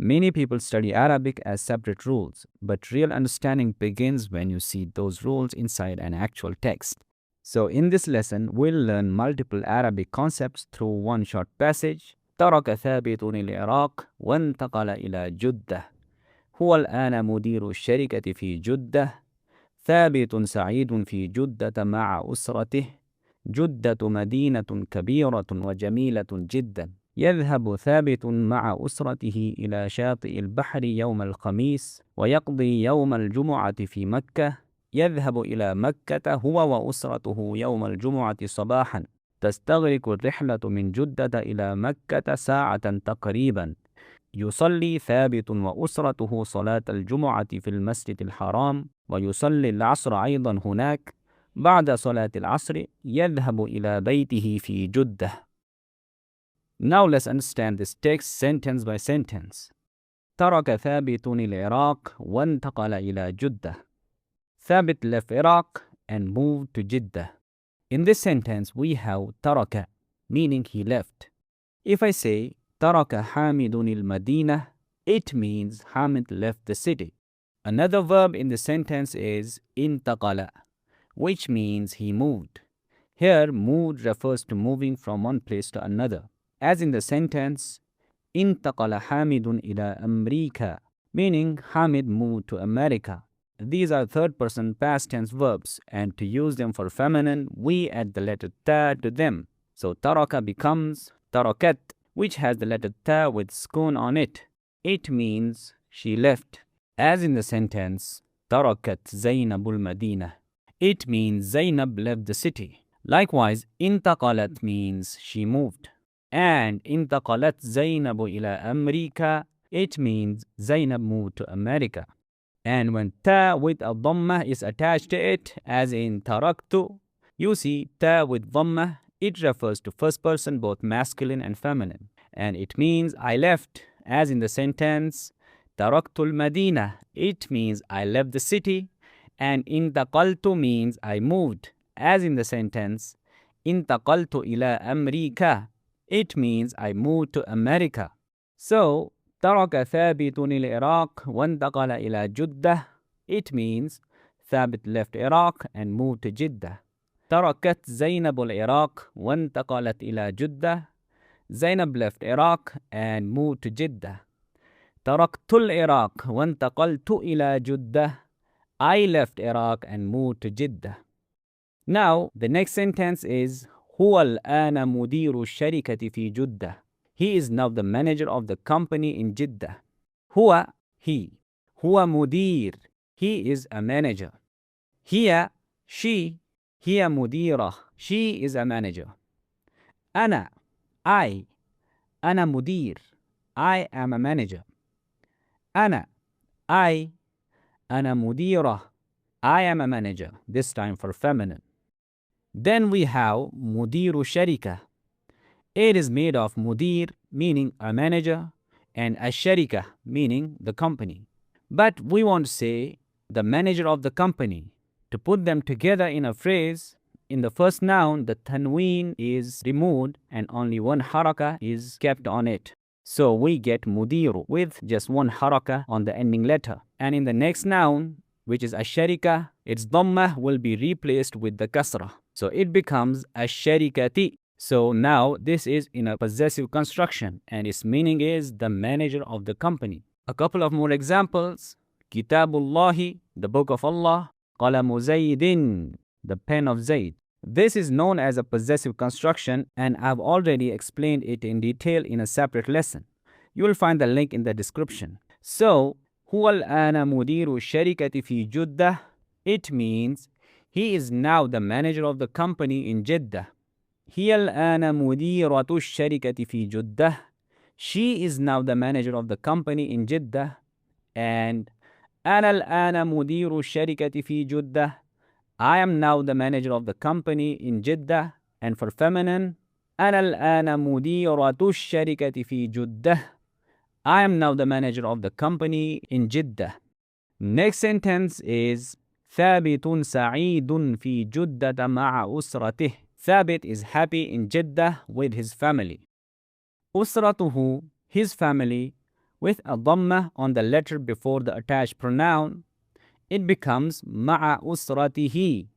Many people study Arabic as separate rules, but real understanding begins when you see those rules inside an actual text. So in this lesson, we'll learn multiple Arabic concepts through one short passage. ترك ثابت العراق وانتقل إلى جدة. هو الآن مدير الشركة في جدة. ثابت سعيد في جدة مع أسرته. جدة مدينة كبيرة وجميلة جدا. يذهب ثابت مع أسرته إلى شاطئ البحر يوم الخميس ويقضي يوم الجمعة في مكة. يذهب إلى مكة هو وأسرته يوم الجمعة صباحا. تستغرق الرحلة من جدة إلى مكة ساعة تقريبا. يصلي ثابت وأسرته صلاة الجمعة في المسجد الحرام ويصلي العصر أيضا هناك. بعد صلاة العصر يذهب إلى بيته في جدة. Now let's understand this text sentence by sentence. ترك ثابت العراق وانتقل إلى جدة. ثابت left Iraq and moved to Jeddah. In this sentence we have ترك, meaning he left. If I say ترك حامد المدينة, it means Hamid left the city. Another verb in the sentence is انتقل, which means he moved. Here, moved refers to moving from one place to another. As in the sentence, انتقل حامد إلى أمريكا, meaning Hamid moved to America. These are third-person past tense verbs, and to use them for feminine, we add the letter ta to them. So taraka becomes tarakat, which has the letter ta with sukun on it. It means she left. As in the sentence, tarakat Zainabul Madina. It means Zainab left the city. Likewise, intaqalat means she moved. And intaqalat Zainabu ila Amerika, it means Zainab moved to America. And when ta with a dhamma is attached to it, as in taraktu, you see ta with dhamma, it refers to first person, both masculine and feminine. And it means I left, as in the sentence, taraktul Madina, it means I left the city. And intaqaltu means I moved, as in the sentence, intaqaltu ila Amerika, it means I moved to America. So, ترك ثابت العراق وانتقل إلى جدة. It means ثابت left Iraq and moved to Jeddah. تركت زينب العراق وانتقلت إلى جدة. Zainab left Iraq and moved to Jeddah. تركت العراق وانتقلت إلى جدة. I left Iraq and moved to Jeddah. Now, the next sentence is هو الآن مدير الشركة في جدة. He is now the manager of the company in Jeddah. هو, he. هو مدير. He is a manager. هي, she. هي مديرة. She is a manager. أنا, I. أنا مدير. I am a manager. أنا, I. أنا مديرة. I am a manager. This time for feminine. Then we have مدير الشركة. It is made of mudir, meaning a manager, and asharika, meaning the company. But we want to say the manager of the company. To put them together in a phrase, in the first noun, the tanween is removed and only one haraka is kept on it. So we get mudiru with just one haraka on the ending letter. And in the next noun, which is asharika, its dhamma will be replaced with the kasra. So it becomes asharikati. So now this is in a possessive construction and its meaning is the manager of the company. A couple of more examples. Kitabullahi, the book of Allah. Qalamu Zaydin, the pen of Zayd. This is known as a possessive construction and I've already explained it in detail in a separate lesson. You will find the link in the description. So, هو الآن مدير الشركة في جدة. It means he is now the manager of the company in Jeddah. هي الآن مديرة الشركة في جدة. She is now the manager of the company in Jeddah. And أنا الآن مدير الشركة في جدة. I am now the manager of the company in Jeddah. And for feminine, أنا الآن مديرة الشركة في جدة. I am now the manager of the company in Jeddah. Next sentence is ثابت سعيد في جدة مع أسرته. Thabit is happy in Jeddah with his family. أسرته, his family, with a dhamma on the letter before the attached pronoun, it becomes مع أسرته,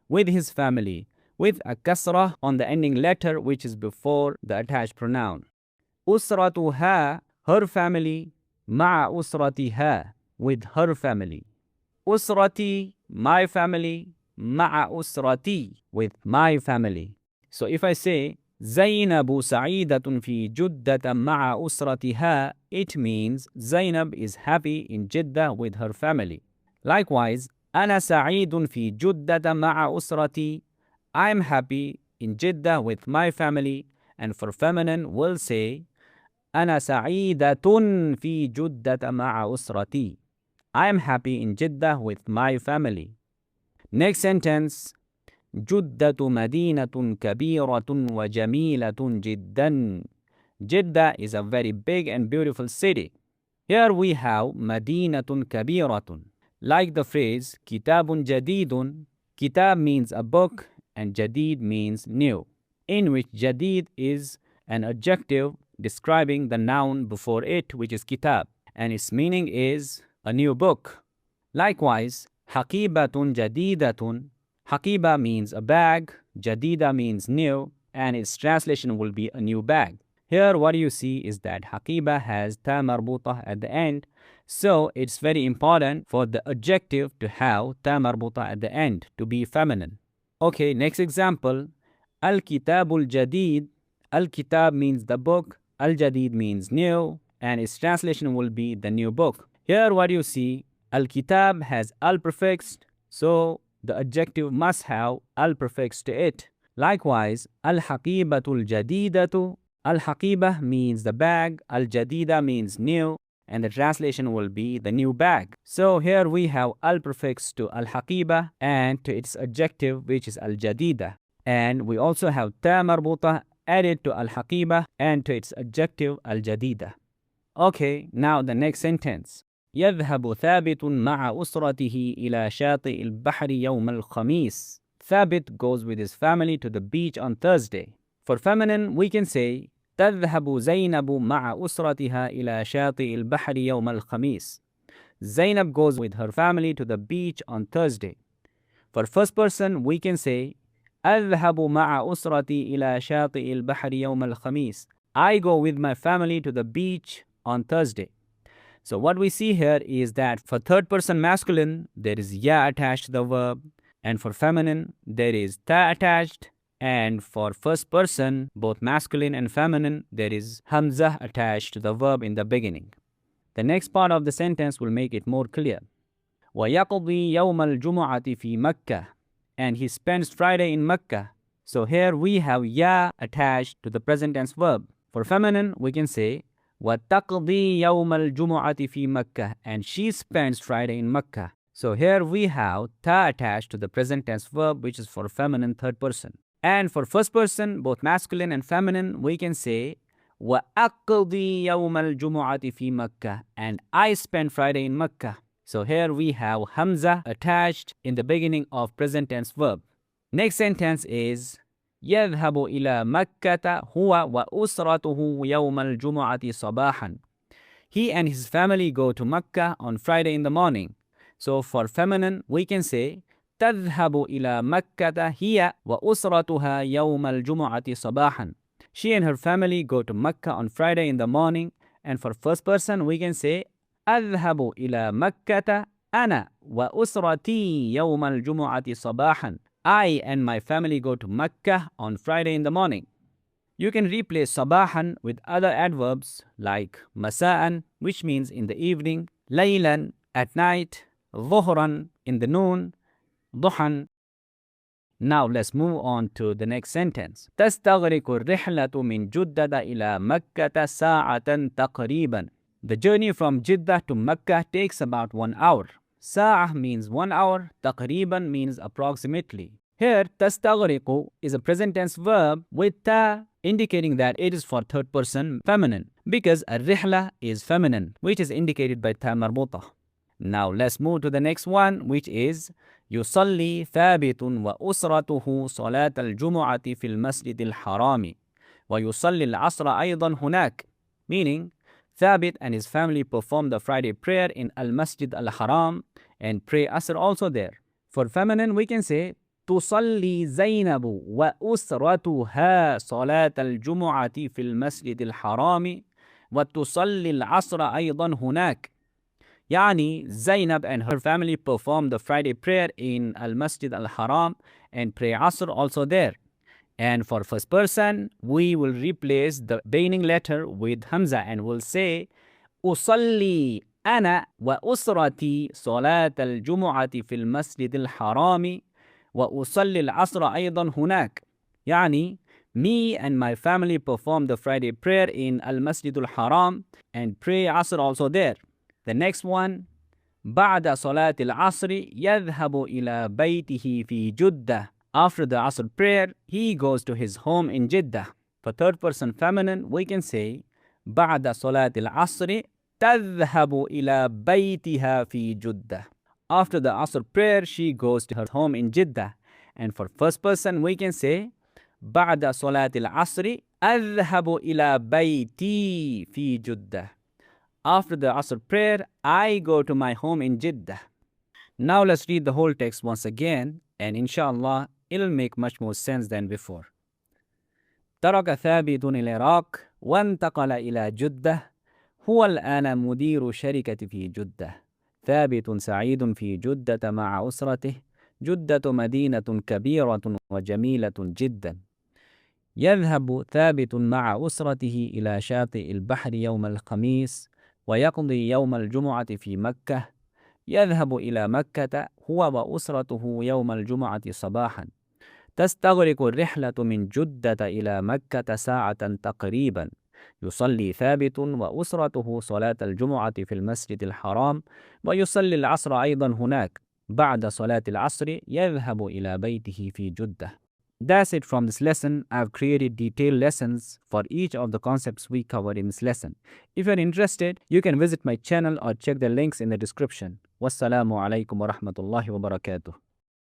with his family, with a kasrah on the ending letter which is before the attached pronoun. أسرتها, her family, مع أسرتها, with her family. أسرتي, my family, مع أسرتي, with my family. So if I say زينب سعيدة في جدة مع أسرتها, it means Zainab is happy in Jeddah with her family. Likewise, أنا سعيد في جدة مع أسرتي, I'm happy in Jeddah with my family. And for feminine, we'll say أنا سعيدة في جدة مع أسرتي, I'm happy in Jeddah with my family. Next sentence, جدة مدينة كبيرة وجميلة جدا. Jeddah is a very big and beautiful city. Here we have مدينة كبيرة. Like the phrase كتاب جديد, kitab means a book and jadid means new, in which jadid is an adjective describing the noun before it, which is kitab, and its meaning is a new book. Likewise, حقيبة جديدة, حقيبة means a bag, jadida means new, and its translation will be a new bag. Here what you see is that حقيبة has ta marbuta at the end, so it's very important for the adjective to have ta marbuta at the end to be feminine. Okay, next example, الكتاب الجديد. Al-kitab means the book, al-jadid means new, and its translation will be the new book. Here what you see, al-kitab has al prefixed, so the adjective must have al prefix to it. Likewise, al-haqibatul jadidatu, al-haqibah means the bag, al-jadida means new, and the translation will be the new bag. So here we have al prefix to al-haqibah and to its adjective, which is al-jadida. And we also have ta marbuta added to al-haqibah and to its adjective al-jadida. Okay, now the next sentence. يذهب ثابت مع أسرته إلى شاطئ البحر يوم الخميس. Thabit goes with his family to the beach on Thursday. For feminine, we can say تذهب زينب مع أسرتها إلى شاطئ البحر يوم الخميس. Zainab goes with her family to the beach on Thursday. For first person, we can say أذهب مع أسرتي إلى شاطئ البحر يوم الخميس. I go with my family to the beach on Thursday. So what we see here is that for third person masculine, there is ya attached to the verb, and for feminine, there is ta attached, and for first person, both masculine and feminine, there is hamza attached to the verb in the beginning. The next part of the sentence will make it more clear. ويقضي يوم الجمعة في مكة, and he spends Friday in Mecca. So here we have ya attached to the present tense verb. For feminine, we can say وتقضي يوم الجمعة في مكة, and she spends Friday in Mecca. So here we have ta attached to the present tense verb, which is for feminine third person. And for first person, both masculine and feminine, we can say وأقضي يوم الجمعة في مكة, and I spend Friday in Mecca. So here we have hamza attached in the beginning of present tense verb. Next sentence is يذهب إلى مكة هو وأسرته يوم الجمعة صباحا. He and his family go to Mecca on Friday in the morning. So for feminine, we can say تذهب إلى مكة هي وأسرتها يوم الجمعة صباحا. She and her family go to Mecca on Friday in the morning. And for first person, we can say أذهب إلى مكة أنا وأسرتي يوم الجمعة صباحا. I and my family go to Mecca on Friday in the morning. You can replace صباحا with other adverbs like مساء, which means in the evening, ليلا, at night, ظهرا, in the noon, ضحى. Now let's move on to the next sentence. تستغرق الرحلة من جدة إلى مكة ساعة تقريبا. The journey from Jeddah to Mecca takes about 1 hour. Sa'ah means 1 hour, taqriban means approximately. Here, تستغرق is a present tense verb with ta indicating that it is for third person feminine, because الرحلة is feminine, which is indicated by ta marbuta. Now let's move to the next one, which is يصلي ثابت وأسرته صلاة الجمعة في المسجد الحرام ويصلي العصر أيضا هناك. Meaning, Thabit and his family perform the Friday prayer in Al-Masjid Al-Haram and pray Asr also there. For feminine, we can say تصلي زينب وأسرتها صلاة الجمعة في المسجد الحرام وتصلي العصر أيضا هناك. Yani, Zainab and her family perform the Friday prayer in Al-Masjid Al-Haram and pray Asr also there. And for first person, we will replace the beginning letter with Hamza and will say أصلي أنا وأسرتي صلاة الجمعة في المسجد الحرام وأصلي العصر أيضا هناك. Yani, me and my family perform the Friday prayer in Al-Masjid Al-Haram and pray Asr also there. The next one, بعد صلاة العصر يذهب إلى بيته في جدة. After the Asr prayer, he goes to his home in Jeddah. For third person feminine, we can say بعد صلاة العصر تذهب إلى بيتها في جدة. After the Asr prayer, she goes to her home in Jeddah. And for first person, we can say بعد صلاة العصر أذهب إلى بيتي في جدة. After the Asr prayer, I go to my home in Jeddah. Now let's read the whole text once again, and inshallah, it'll make much more sense than before. ترك ثابت العراق وانتقل إلى جدة. هو الآن مدير شركة في جدة. ثابت سعيد في جدة مع أسرته. جدة مدينة كبيرة وجميلة جدا. يذهب ثابت مع أسرته إلى شاطئ البحر يوم الخميس ويقضي يوم الجمعة في مكة. يذهب إلى مكة هو وأسرته يوم الجمعة صباحا. تستغرق الرحلة من جدة إلى مكة ساعة تقريبا. يصلي ثابت وأسرته صلاة الجمعة في المسجد الحرام ويصلي العصر أيضا هناك. بعد صلاة العصر يذهب إلى بيته في جدة. That's it from this lesson. I've created detailed lessons for each of the concepts we covered in this lesson. If you're interested, you can visit my channel or check the links in the description. Wassalamu alaikum wa rahmatullahi wa barakatuh.